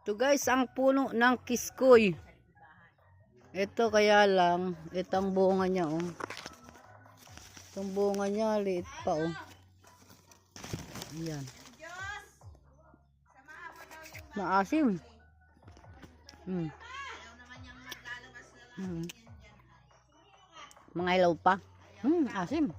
Ito guys, ang puno ng kiskoy. Ito kaya lang, itong bunga niya oh. Itong bunga niya, liit pa oh. Ayan. Maasim. Mga ilaw pa. Asim.